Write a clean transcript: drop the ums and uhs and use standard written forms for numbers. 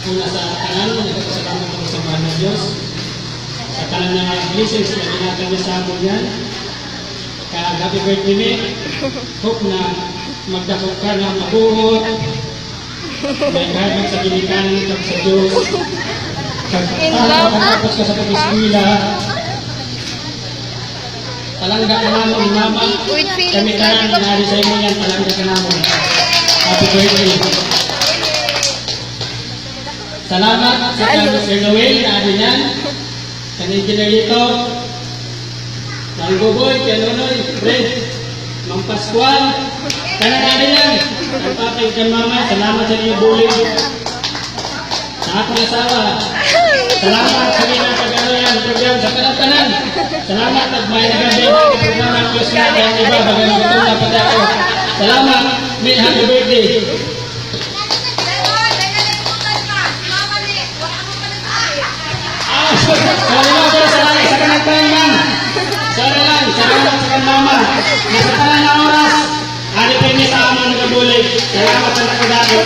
una sa kanan, nagpapasalamat ako sa mahal na Diyos. Sa kanan na blessings na ginagawa niya sa amin yan. Happy birthday me. Hope na magdakot ka na mabuhot. May kahit sa gilikan kag sa Diyos. Pagkatapos ka sa pag-iswila. Palangga ka namin, Mama. Kami talang nangyari sa inyo yan. Palangga ka namin. Happy birthday. Salamat sa Sir Noel na atin yan. Kanigilay ito. Mang Buboy, Pianonoy, Fred, Mang Pascual. Kanan natin yan. Ang papay kan Mama. Salamat sa inyo bulig. Sa aking asawa. Salamat sa inyo pag-ano yan. Program sa kanan-kanan. Salamat at may nagabi. Program ng Diyos na ang iba. Bagang ito na pati ako. Salamat. May happy birthday. Salamat sa Mama. Nasa tanan na oras. Ano pa niya sa amang nagabulig. Salamat sa nakadalo.